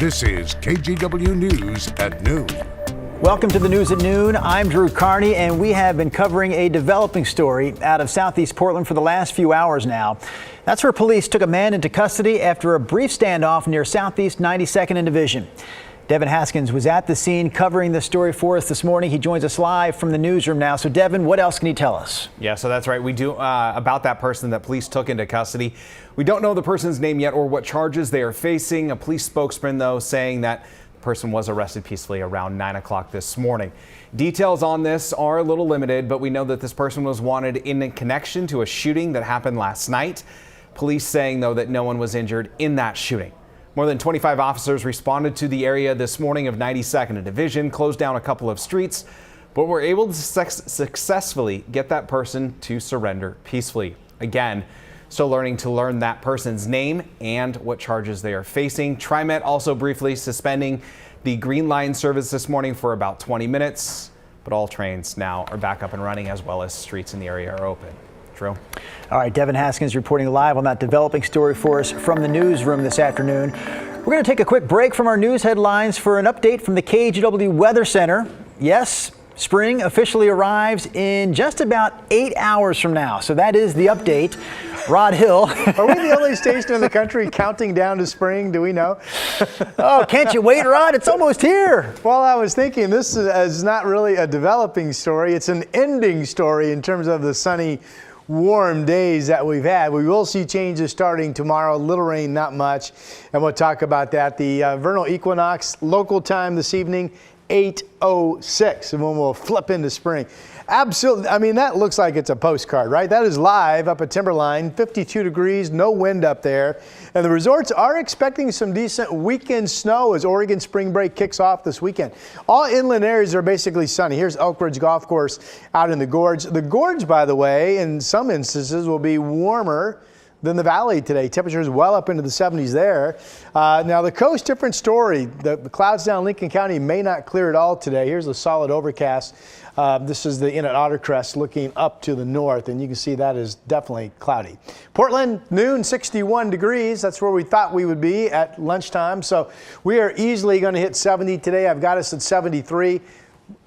This is KGW News at noon. Welcome to the News at Noon. I'm Drew Carney, and we have been covering a developing story out of southeast Portland for the last few hours now. That's where police took a man into custody after a brief standoff near Southeast 92nd and Division. Devin Haskins was at the scene covering the story for us this morning. He joins us live from the newsroom now. So, Devin, what else can you tell us? Yeah, so that's right. We do about that person that police took into custody. We don't know the person's name yet or what charges they are facing. A police spokesman, though, saying that the person was arrested peacefully around 9 o'clock this morning. Details on this are a little limited, but we know that this person was wanted in connection to a shooting that happened last night. Police saying, though, that no one was injured in that shooting. More than 25 officers responded to the area this morning of 92nd and Division, closed down a couple of streets, but were able to successfully get that person to surrender peacefully. Again, still learning that person's name and what charges they are facing. TriMet also briefly suspending the Green Line service this morning for about 20 minutes, but all trains now are back up and running, as well as streets in the area are open. Drew. All right, Devin Haskins reporting live on that developing story for us from the newsroom this afternoon. We're going to take a quick break from our news headlines for an update from the KGW Weather Center. Yes, spring officially arrives in just about 8 hours from now. So that is the update. Rod Hill. Are we the only station in the country counting down to spring? Do we know? Oh, can't you wait, Rod? It's almost here. Well, I was thinking this is not really a developing story. It's an ending story in terms of the sunny, warm days that we've had. We will see changes starting tomorrow. Little rain, not much. And we'll talk about that. The vernal equinox, local time this evening, 8:06, and when we'll flip into spring. Absolutely. I mean, that looks like it's a postcard, right? That is live up at Timberline, 52 degrees, no wind up there. And the resorts are expecting some decent weekend snow as Oregon spring break kicks off this weekend. All inland areas are basically sunny. Here's Elk Ridge Golf Course out in the Gorge. The Gorge, by the way, in some instances will be warmer than the valley today. Temperatures well up into the 70s there. Now the coast, different story. The clouds down Lincoln County may not clear at all today. Here's a solid overcast. This is the Inn at Ottercrest looking up to the north, and you can see that is definitely cloudy. Portland, noon, 61 degrees. That's where we thought we would be at lunchtime. So we are easily going to hit 70 today. I've got us at 73.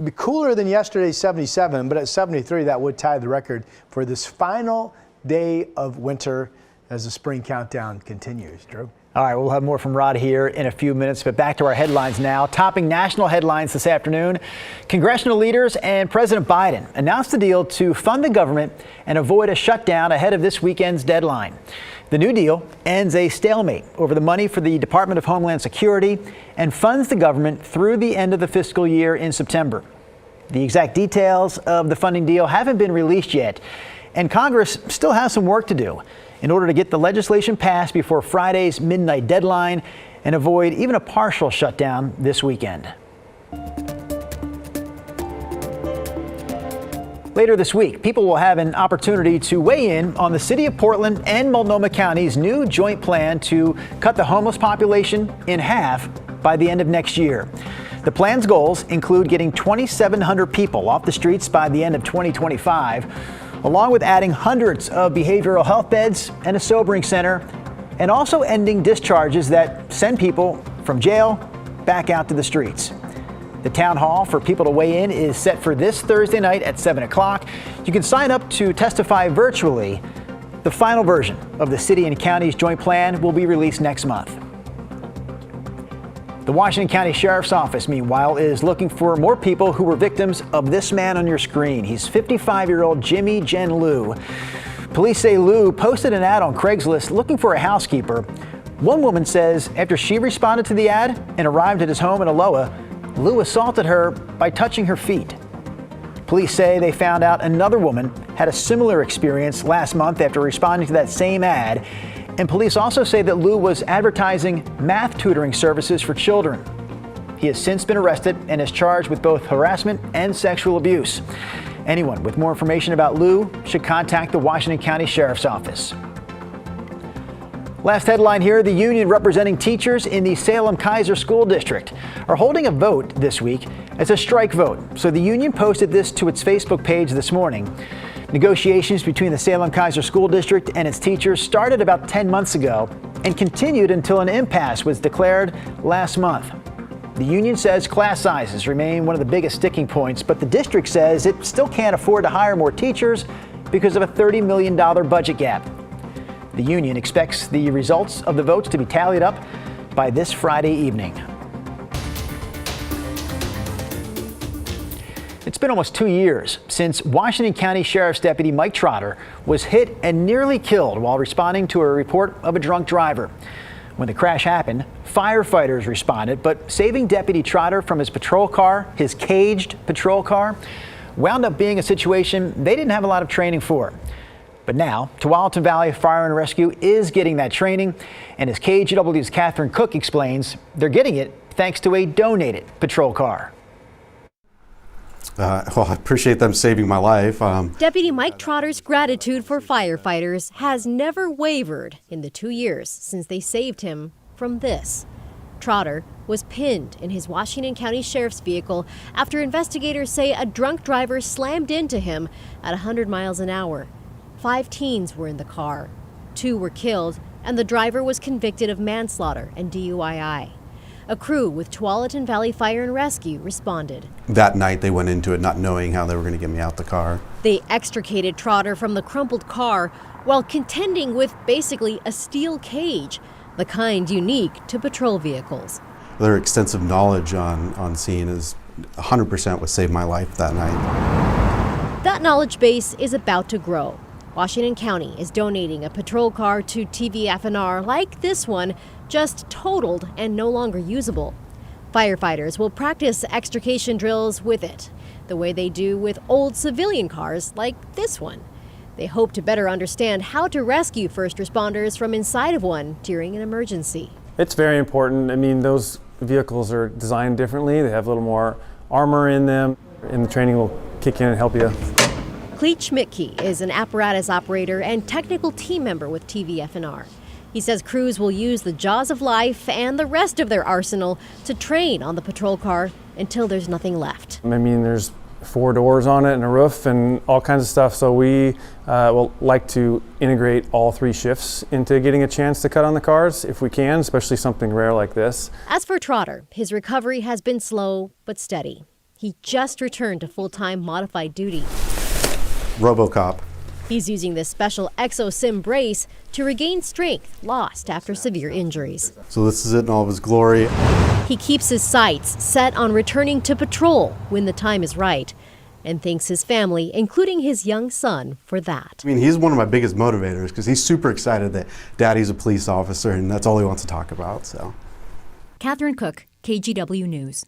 Be cooler than yesterday's 77, but at 73, that would tie the record for this final day of winter as the spring countdown continues. Drew. All right, we'll have more from Rod here in a few minutes, but back to our headlines now. Topping national headlines this afternoon, congressional leaders and President Biden announced a deal to fund the government and avoid a shutdown ahead of this weekend's deadline. The new deal ends a stalemate over the money for the Department of Homeland Security and funds the government through the end of the fiscal year in September. The exact details of the funding deal haven't been released yet, and Congress still has some work to do in order to get the legislation passed before Friday's midnight deadline and avoid even a partial shutdown this weekend. Later this week, people will have an opportunity to weigh in on the City of Portland and Multnomah County's new joint plan to cut the homeless population in half by the end of next year. The plan's goals include getting 2,700 people off the streets by the end of 2025, along with adding hundreds of behavioral health beds and a sobering center, and also ending discharges that send people from jail back out to the streets. The town hall for people to weigh in is set for this Thursday night at 7 o'clock. You can sign up to testify virtually. The final version of the city and county's joint plan will be released next month. The Washington County Sheriff's Office, meanwhile, is looking for more people who were victims of this man on your screen. He's 55-year-old Jimmy Jen Liu. Police say Liu posted an ad on Craigslist looking for a housekeeper. One woman says after she responded to the ad and arrived at his home in Aloha, Liu assaulted her by touching her feet. Police say they found out another woman had a similar experience last month after responding to that same ad. And police also say that Liu was advertising math tutoring services for children. He has since been arrested and is charged with both harassment and sexual abuse. Anyone with more information about Liu should contact the Washington County Sheriff's Office. Last headline here, the union representing teachers in the Salem-Keizer School District are holding a vote this week as a strike vote. So the union posted this to its Facebook page this morning. Negotiations between the Salem-Keizer School District and its teachers started about 10 months ago and continued until an impasse was declared last month. The union says class sizes remain one of the biggest sticking points, but the district says it still can't afford to hire more teachers because of a $30 million budget gap. The union expects the results of the votes to be tallied up by this Friday evening. It's been almost 2 years since Washington County Sheriff's Deputy Mike Trotter was hit and nearly killed while responding to a report of a drunk driver. When the crash happened, firefighters responded, but saving Deputy Trotter from his patrol car, his caged patrol car, wound up being a situation they didn't have a lot of training for. But now, Tualatin Valley Fire and Rescue is getting that training, and as KGW's Catherine Cook explains, they're getting it thanks to a donated patrol car. Well, I appreciate them saving my life. Deputy Mike Trotter's gratitude for firefighters has never wavered in the 2 years since they saved him from this. Trotter was pinned in his Washington County Sheriff's vehicle after investigators say a drunk driver slammed into him at 100 miles an hour. 5 teens were in the car. 2 were killed, and the driver was convicted of manslaughter and DUI. A crew with Tualatin Valley Fire and Rescue responded. That night they went into it not knowing how they were going to get me out the car. They extricated Trotter from the crumpled car while contending with basically a steel cage, the kind unique to patrol vehicles. Their extensive knowledge on scene is 100% what saved my life that night. That knowledge base is about to grow. Washington County is donating a patrol car to TVFNR like this one, just totaled and no longer usable. Firefighters will practice extrication drills with it, the way they do with old civilian cars like this one. They hope to better understand how to rescue first responders from inside of one during an emergency. It's very important. I mean, those vehicles are designed differently. They have a little more armor in them, and the training will kick in and help you. Cleet Schmidtke is an apparatus operator and technical team member with TVFNR. He says crews will use the jaws of life and the rest of their arsenal to train on the patrol car until there's nothing left. I mean, there's 4 doors on it and a roof and all kinds of stuff, so we will like to integrate all 3 shifts into getting a chance to cut on the cars if we can, especially something rare like this. As for Trotter, his recovery has been slow but steady. He just returned to full-time modified duty. RoboCop. He's using this special ExoSim brace to regain strength lost after severe injuries. So this is it in all of his glory. He keeps his sights set on returning to patrol when the time is right, and thanks his family, including his young son, for that. I mean, he's one of my biggest motivators because he's super excited that Daddy's a police officer and that's all he wants to talk about. So. Catherine Cook, KGW News.